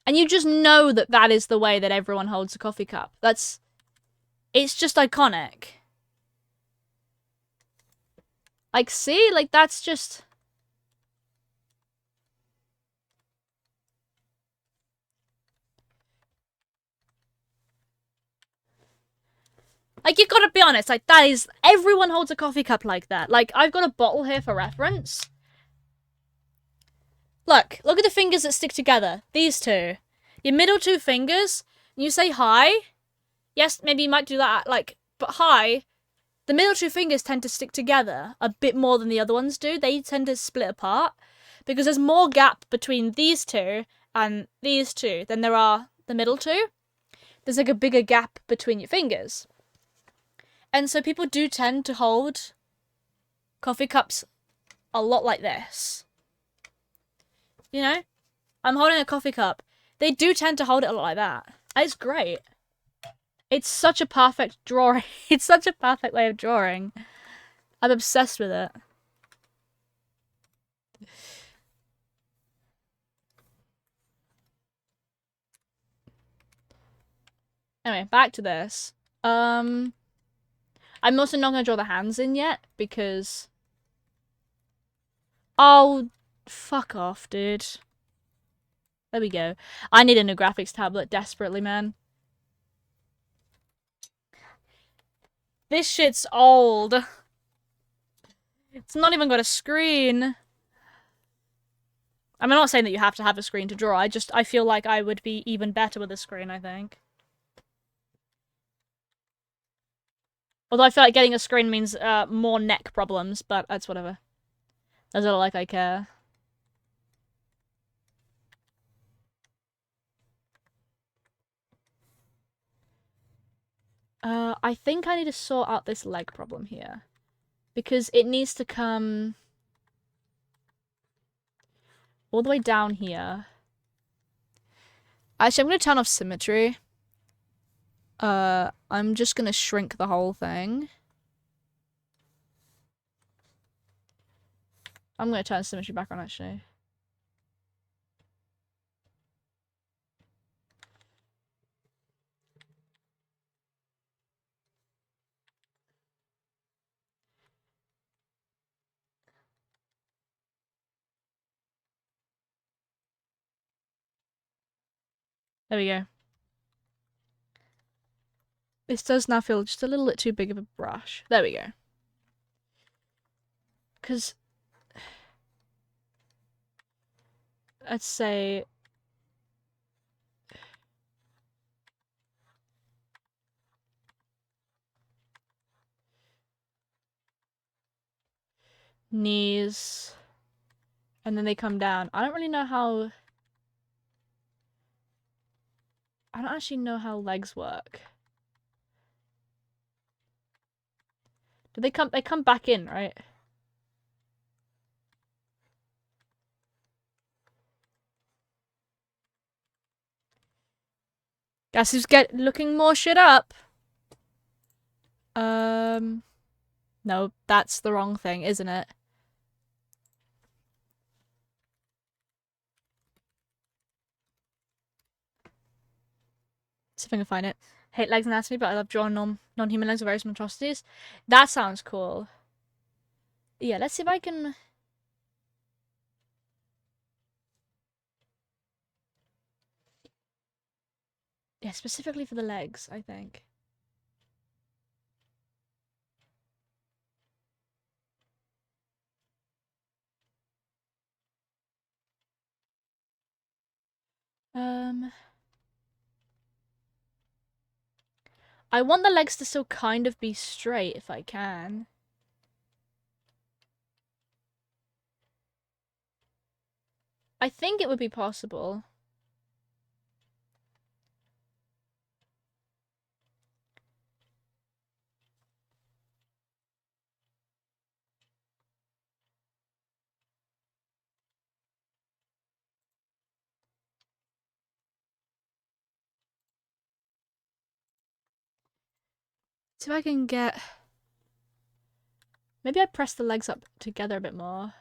And you just know that that is the way that everyone holds a coffee cup. It's just iconic. Like, see? Like, that's just... Like, you gotta be honest, like, that is... Everyone holds a coffee cup like that. Like, I've got a bottle here for reference. Look at the fingers that stick together. These two. Your middle two fingers, you say hi. Yes, maybe you might do that, like, but hi. The middle two fingers tend to stick together a bit more than the other ones do. They tend to split apart because there's more gap between these two and these two than there are the middle two. There's like a bigger gap between your fingers. And so people do tend to hold coffee cups a lot like this. You know? I'm holding a coffee cup. They do tend to hold it a lot like that. It's great. It's such a perfect drawing. It's such a perfect way of drawing. I'm obsessed with it. Anyway, back to this. I'm also not going to draw the hands in yet because... Oh, fuck off, dude. There we go. I need a new graphics tablet desperately, man. This shit's old. It's not even got a screen. I'm not saying that you have to have a screen to draw. I feel like I would be even better with a screen, I think. Although I feel like getting a screen means more neck problems, but that's whatever. That's not like I care. I think I need to sort out this leg problem here. Because it needs to come all the way down here. Actually, I'm going to turn off symmetry. I'm just going to shrink the whole thing. I'm going to turn symmetry back on, actually. There we go. This does now feel just a little bit too big of a brush. There we go. Because... let's say... knees... and then they come down. I don't really know how... I don't actually know how legs work. Do they come back in, right? Guess who's looking more shit up? No, that's the wrong thing, isn't it? See if I can find it. Hate legs anatomy, but I love drawing non-human legs with various monstrosities. That sounds cool. Yeah, let's see if I can... yeah, specifically for the legs, I think. I want the legs to still kind of be straight if I can. I think it would be possible. See if I can get... maybe I press the legs up together a bit more.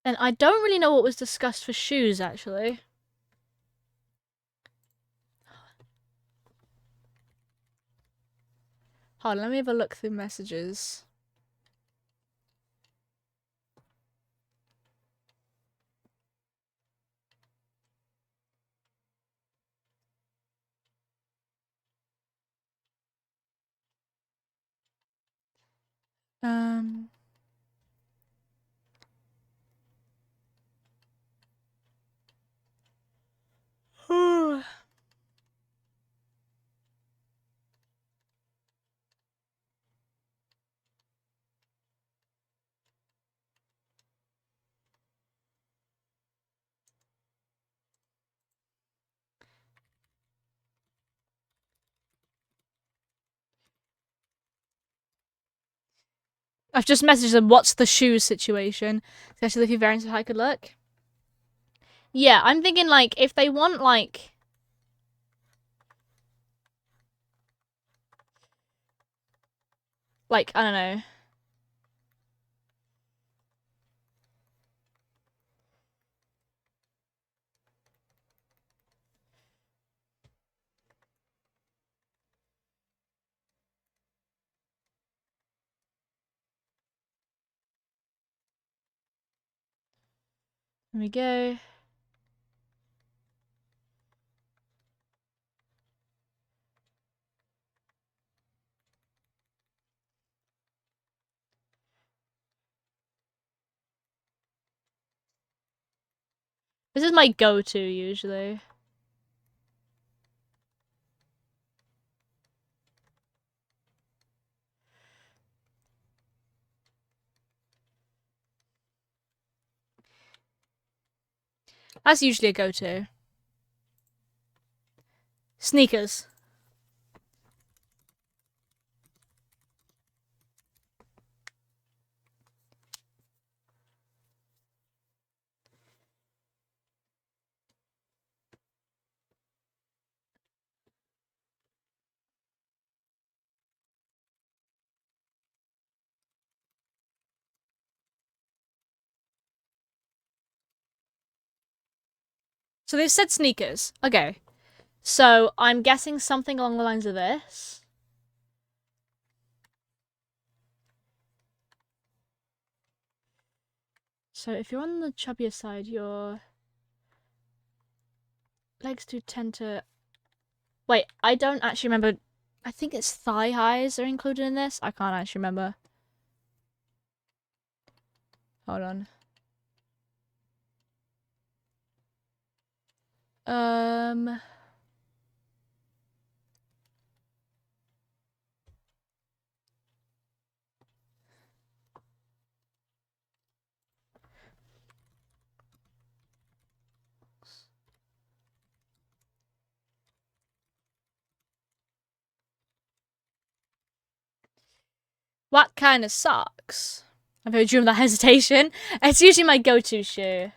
And I don't really know what was discussed for shoes, actually. Hold on, let me have a look through messages. Um... I've just messaged them, what's the shoes situation? Especially if you variants of how I could look. Yeah, I'm thinking, like, if they want, like... Like, I don't know. Here we go. This is my go-to, usually. That's usually a go-to. Sneakers. So they've said sneakers. Okay. So I'm guessing something along the lines of this. So if you're on the chubbier side, your legs do tend to... Wait, I don't actually remember. I think it's thigh highs are included in this. I can't actually remember. Hold on. Um... What kind of socks? I've heard you with that hesitation. It's usually my go-to shoe.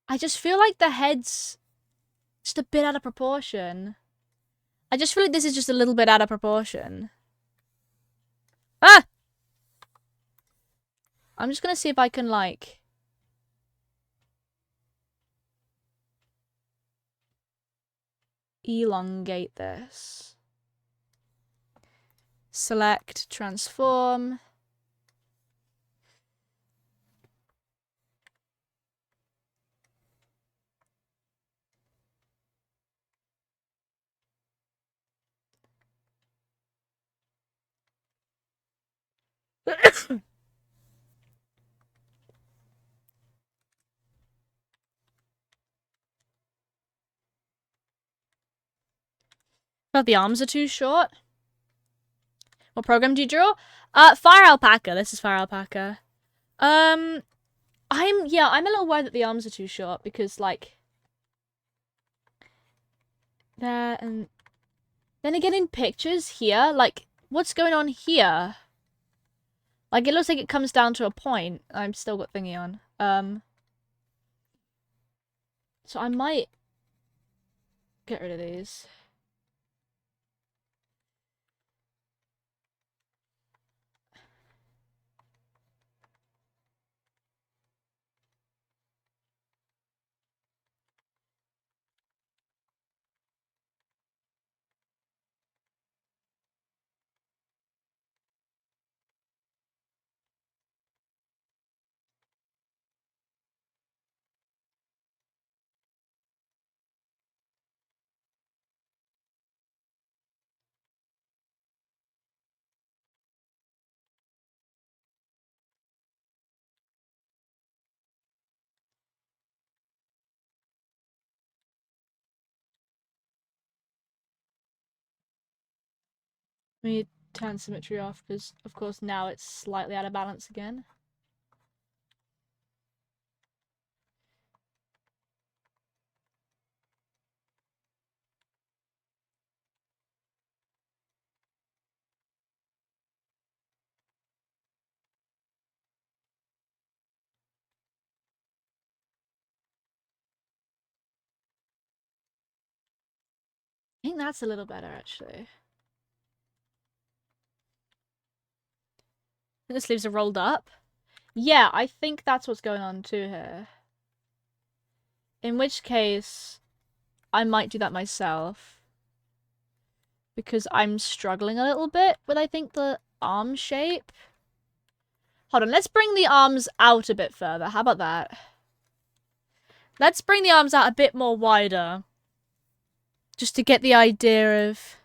I just feel like the head's just a bit out of proportion. I just feel like this is just a little bit out of proportion. Ah! I'm just gonna see if I can, like... elongate this. Select, transform. But the arms are too short. What program do you draw? Fire Alpaca. This is Fire Alpaca. I'm a little worried that the arms are too short because, like, there and then again in pictures here, like, what's going on here? Like, it looks like it comes down to a point. I'm still got thingy on. So I might get rid of these. Let me turn symmetry off because, of course, now it's slightly out of balance again. I think that's a little better, actually. The sleeves are rolled up. Yeah, I think that's what's going on too here. In which case, I might do that myself. Because I'm struggling a little bit with, I think, the arm shape. Hold on, let's bring the arms out a bit further. How about that? Let's bring the arms out a bit more wider. Just to get the idea of...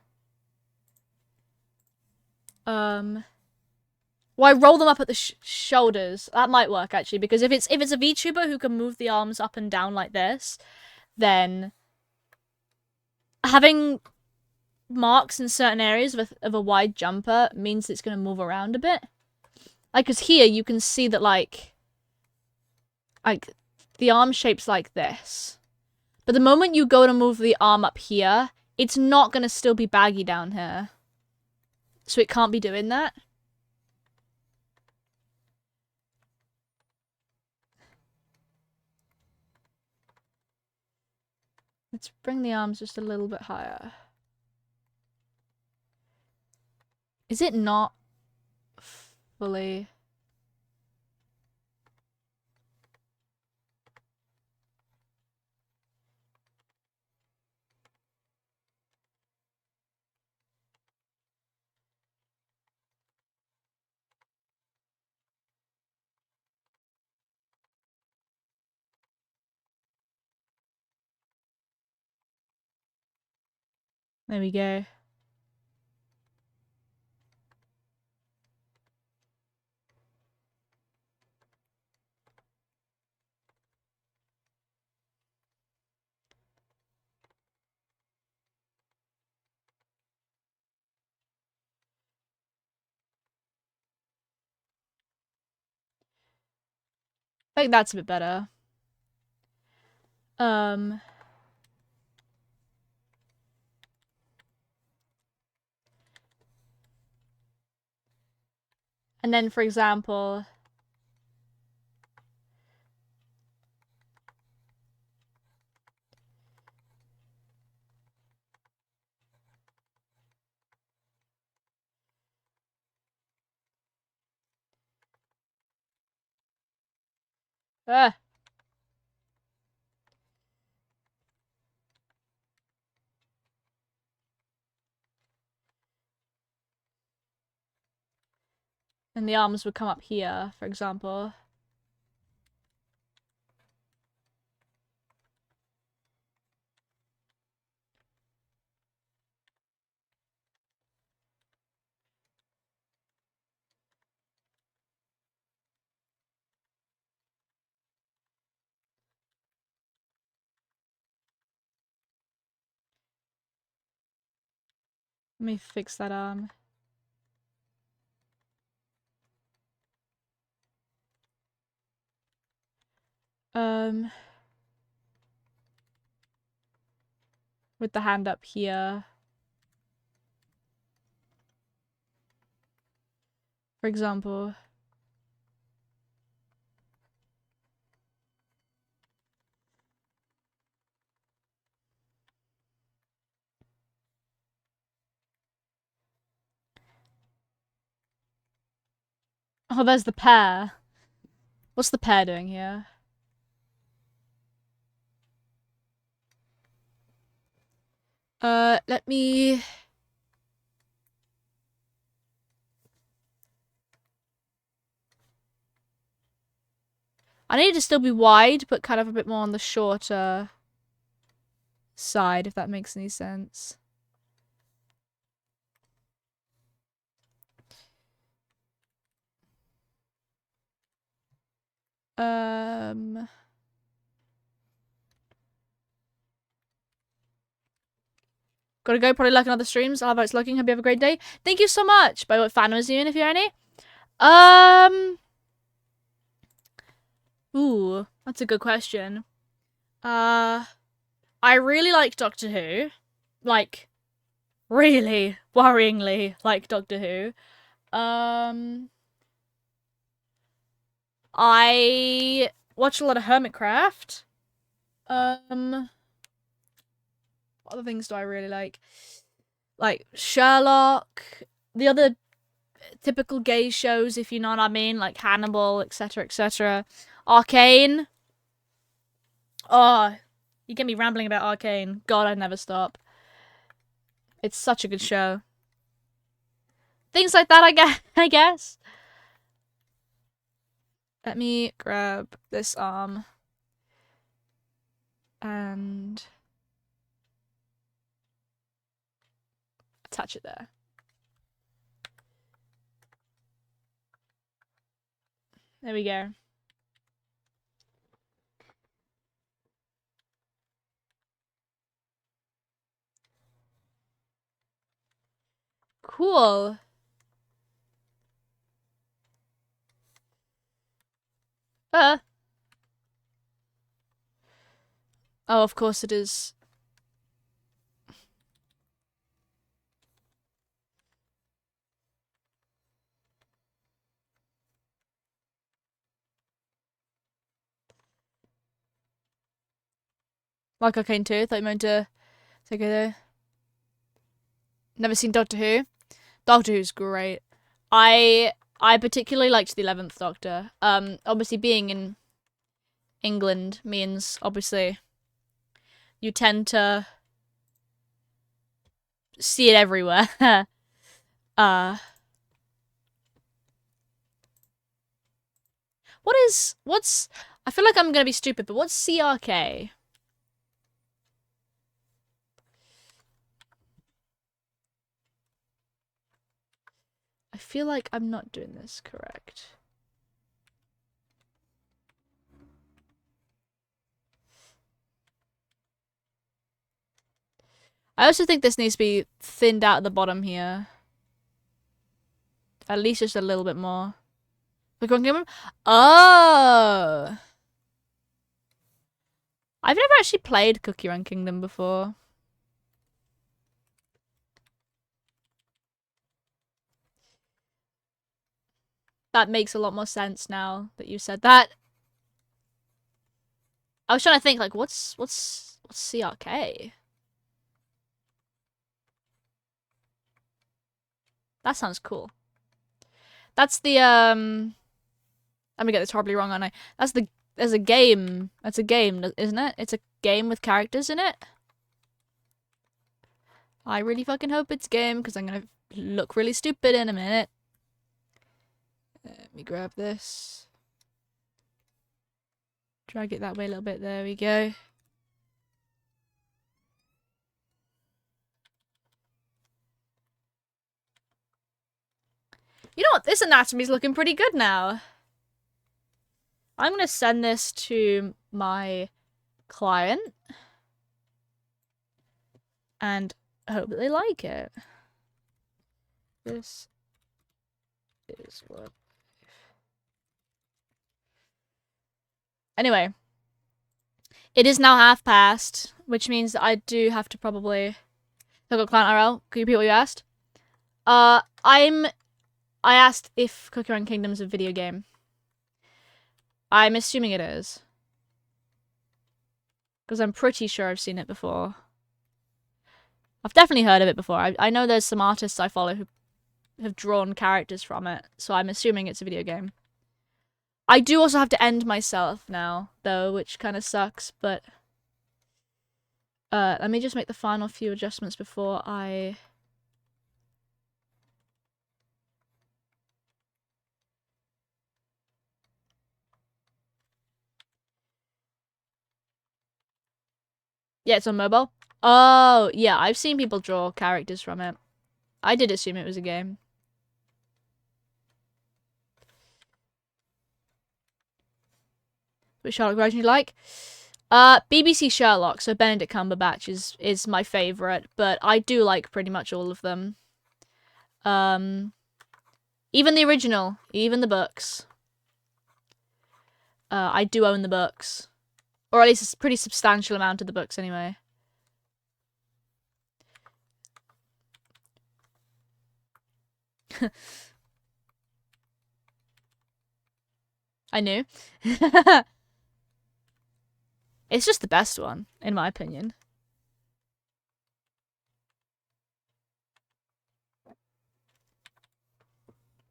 Well, I roll them up at the shoulders. That might work, actually, because if it's a VTuber who can move the arms up and down like this, then having marks in certain areas of a wide jumper means it's going to move around a bit. Like, because here you can see that, like, the arm shape's like this. But the moment you go to move the arm up here, it's not going to still be baggy down here. So it can't be doing that. Let's bring the arms just a little bit higher. Is it not fully... There we go. I think that's a bit better. And then, for example... Ah! And the arms would come up here, for example. Let me fix that arm. With the hand up here. For example. Oh, there's the pear. What's the pear doing here? Let me... I need it to still be wide, but kind of a bit more on the shorter side, if that makes any sense. Gotta go. Probably like another streams. I'll have it's looking. Hope you have a great day. Thank you so much. By what fan was you in, if you're any? Ooh, that's a good question. I really like Doctor Who. Like, really worryingly like Doctor Who. I watch a lot of Hermitcraft. What other things do I really like? Like Sherlock, the other typical gay shows, if you know what I mean, like Hannibal, etc., etc. Arcane. Oh, you get me rambling about Arcane. God, I'd never stop. It's such a good show. Things like that, I guess. Let me grab this arm. And attach it there. There we go. Cool. Oh, of course it is. Like Arcane 2, thought you meant to take it there. Never seen Doctor Who. Doctor Who's great. I particularly liked the 11th Doctor. Obviously being in England means obviously you tend to see it everywhere. What's I feel like I'm gonna be stupid, but what's CRK? I feel like I'm not doing this correct. I also think this needs to be thinned out at the bottom here. At least just a little bit more. Cookie Run Kingdom? Oh! I've never actually played Cookie Run Kingdom before. That makes a lot more sense now that you said that. I was trying to think, like, what's CRK? That sounds cool. That's the, I'm gonna get this horribly wrong, aren't I? There's a game. That's a game, isn't it? It's a game with characters in it. I really fucking hope it's a game, because I'm gonna look really stupid in a minute. Let me grab this. Drag it that way a little bit. There we go. You know what? This anatomy's looking pretty good now. I'm going to send this to my client and hope that they like it. This is what... Anyway. It is now past, which means that I do have to probably... Look at client RL. Can you repeat what you asked? I asked if Cookie Run Kingdom is a video game. I'm assuming it is. Because I'm pretty sure I've seen it before. I've definitely heard of it before. I know there's some artists I follow who have drawn characters from it, so I'm assuming it's a video game. I do also have to end myself now, though, which kind of sucks, but... let me just make the final few adjustments before I... Yeah, it's on mobile. Oh, yeah, I've seen people draw characters from it. I did assume it was a game. Which Charlotte version you like? BBC Sherlock, so Benedict Cumberbatch is my favourite, but I do like pretty much all of them. Even the original, even the books. I do own the books. Or at least a pretty substantial amount of the books, anyway. I knew. It's just the best one, in my opinion.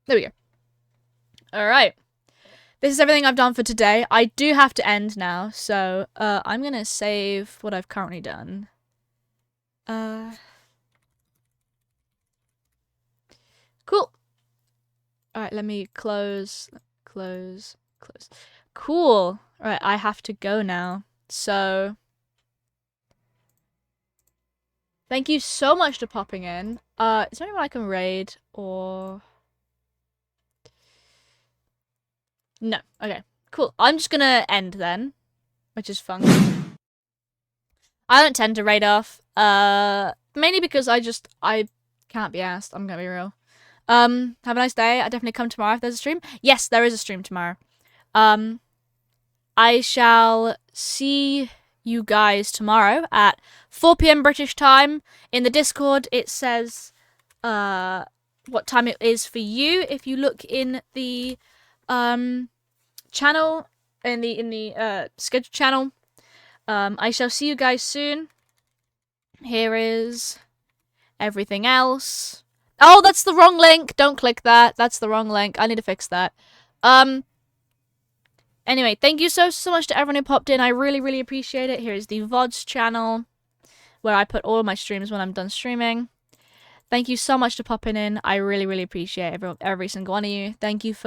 There we go. Alright. This is everything I've done for today. I do have to end now, so I'm gonna save what I've currently done. Cool. Alright, let me close. Cool. Alright, I have to go now. So, thank you so much for popping in. Is there anyone I can raid or... No. Okay. Cool. I'm just gonna end then, which is fun. I don't tend to raid off. Mainly because I can't be asked. I'm gonna be real. Have a nice day. I definitely come tomorrow if there's a stream. Yes, there is a stream tomorrow. I shall see you guys tomorrow at 4 PM British time. In the Discord, it says what time it is for you. If you look in the channel, in the schedule channel, I shall see you guys soon. Here is everything else. Oh, that's the wrong link. Don't click that. That's the wrong link. I need to fix that. Anyway, thank you so much to everyone who popped in. I really, really appreciate it. Here is the VODs channel, where I put all of my streams when I'm done streaming. Thank you so much for popping in. I really, really appreciate every single one of you. Thank you for